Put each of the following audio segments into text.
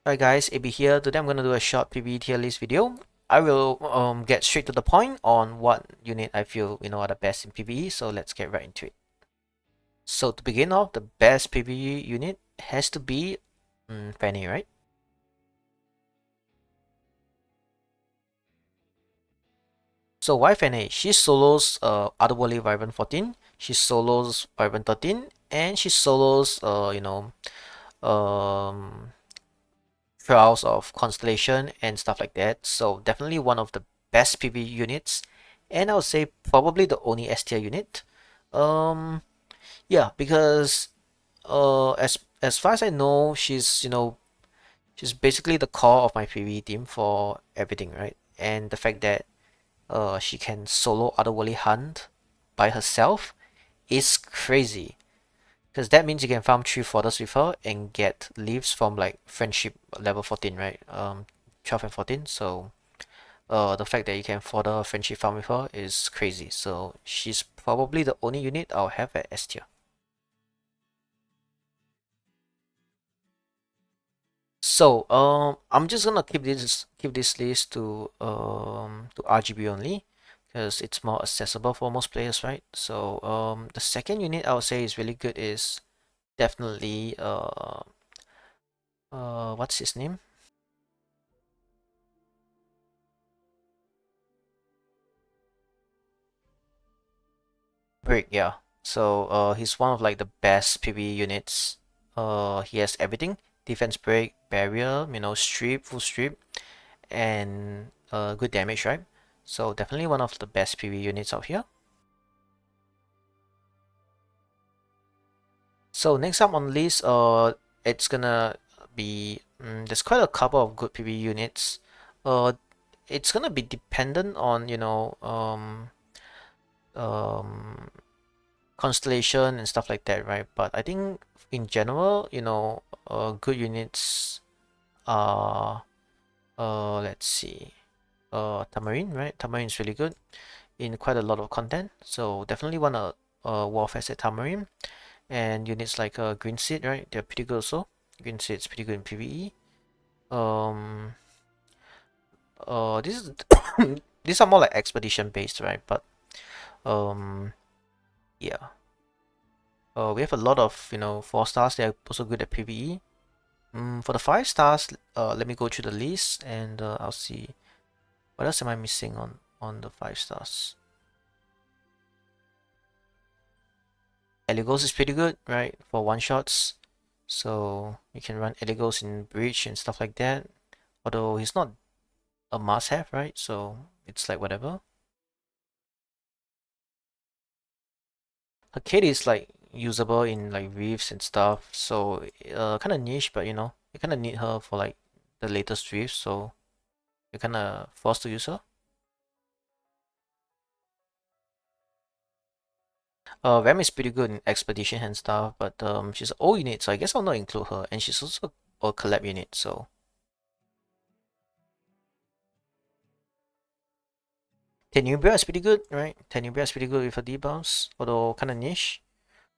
Hi guys, AB here. Today I'm going to do a short PvE tier list video. I will get straight to the point on what unit I feel are the best in PvE, so let's get right into it. So to begin off, the best PvE unit has to be Fanny, right? So why Fanny? She solos Otherworldly Wyvern 14, she solos Wyvern 13, and she solos um Trials of Constellation and stuff like that. So definitely one of the best PvE units, and I would say probably the only S tier unit. Um, yeah, because as far as I know, she's basically the core of my PvE team for everything, right? And the fact that she can solo Otherworldly Hunt by herself is crazy. Because that means you can farm 3 fodders with her and get leaves from like friendship level 14, right? 12 and 14. So the fact that you can fodder friendship farm with her is crazy. So she's probably the only unit I'll have at S tier. So I'm just gonna keep this list to RGB only because it's more accessible for most players, right? So the second unit I would say is really good is definitely what's his name? Brick, yeah. So he's one of like the best PvE units. He has everything: defense break, barrier, strip, full strip, and good damage, right? So definitely one of the best PvE units out here. So next up on the list, it's gonna be there's quite a couple of good PvE units. Uh, it's gonna be dependent on um constellation and stuff like that, right? But I think in general, good units are let's see, Tamarine, right? Tamarine is really good in quite a lot of content, so definitely wanna Warfare at Tamarine. And units like Green Seed, right? They're pretty good also. Green Seed's pretty good in PvE. Um, this is these are more like expedition based, right? But um, yeah. We have a lot of 4 stars. They're also good at PvE. For the 5 stars, let me go through the list and I'll see what else am I missing on the 5 stars. Eligos is pretty good, right, for one shots. So you can run Eligos in Breach and stuff like that. Although he's not a must-have, right? So it's like whatever. Arcade is like usable in like reefs and stuff. So kind of niche, but you kind of need her for like the latest reefs. So you're kind of forced to use her. Ram is pretty good in expedition and stuff, but she's an old unit, so I guess I'll not include her. And she's also a collab unit, so Tenubria is pretty good, right? Tenubria is pretty good with her debuffs, although kind of niche.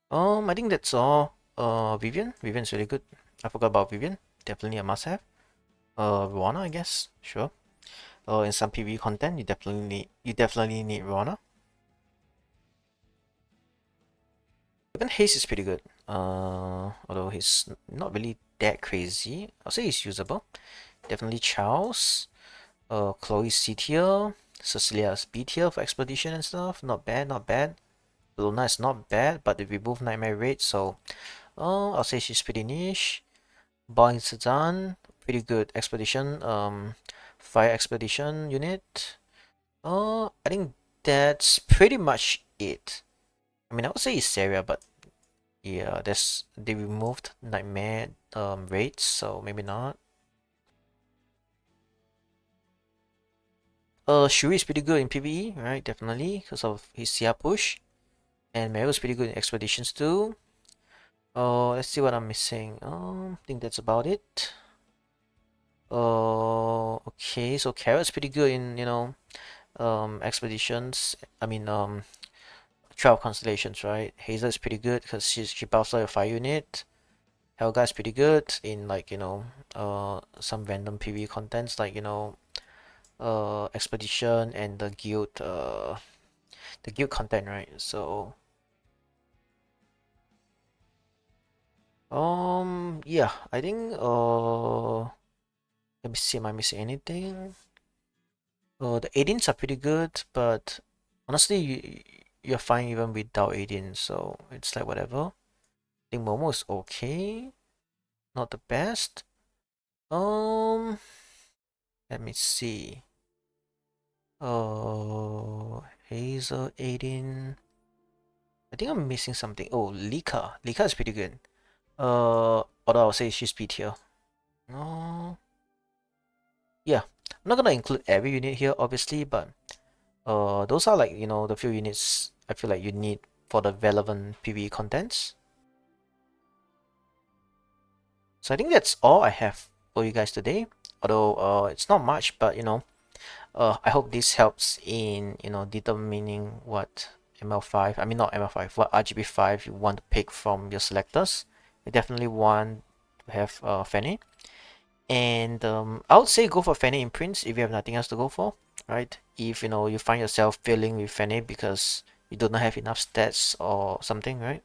I think that's all. Vivian's really good. I forgot about Vivian. Definitely a must-have. Ruana, I guess. Sure. In some PvE content, you definitely need Ruana. Even Haze is pretty good. Although he's not really that crazy. I'll say he's usable. Definitely Charles. Chloe's C tier. Cecilia's B tier for expedition and stuff. Not bad, not bad. Luna is not bad, but they remove Nightmare Raid, so I'll say she's pretty niche. Boeing Sedan, pretty good expedition. Fire expedition unit. I think that's pretty much it. I mean, I would say it's Saria, but yeah, they removed Nightmare Raids, so maybe not. Shuri is pretty good in PvE, right? Definitely, because of his CR push. And Meru's pretty good in expeditions too. Oh, let's see what I'm missing. I think that's about it. Okay, so Carrot's pretty good in, expeditions. I mean, 12 constellations, right? Hazel is pretty good because she buffs out your fire unit. Helga's pretty good in like, some random PvE contents like, you know, expedition and the guild content, right? So yeah, I think let me see, am I missing anything? The 18s are pretty good, but honestly, you're fine even without 18, so it's like whatever. I think Momo is okay, not the best. Um, let me see. Hazel 18. I think I'm missing something. Oh, Lika. Lika is pretty good. Although I'll say she's B tier. No. Yeah, I'm not gonna include every unit here, obviously, but those are like, you know, the few units I feel like you need for the relevant PvE contents. So I think that's all I have for you guys today. Although it's not much, but you know, I hope this helps in, you know, determining what ML5, I mean not ML5, what RGB5 you want to pick from your selectors. You definitely want to have Fanny. And I would say go for Fanny imprints if you have nothing else to go for, right? If you know you find yourself failing with Fanny because you do not have enough stats or something, right?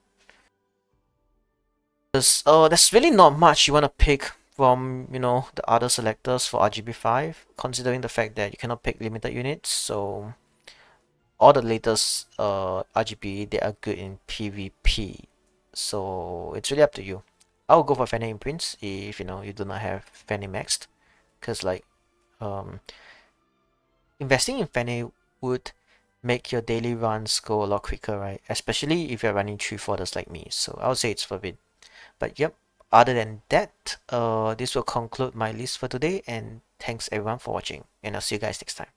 Because there's really not much you want to pick from, you know, the other selectors for RGB5, considering the fact that you cannot pick limited units. So all the latest RGB, they are good in PvP. So it's really up to you. I'll go for Fanny imprints if you know you do not have Fanny maxed, because like um investing in Fanny would make your daily runs go a lot quicker, right? Especially if you're running 3 folders like me. So I would say it's worth it. But yep, other than that, this will conclude my list for today, and thanks everyone for watching, and I'll see you guys next time.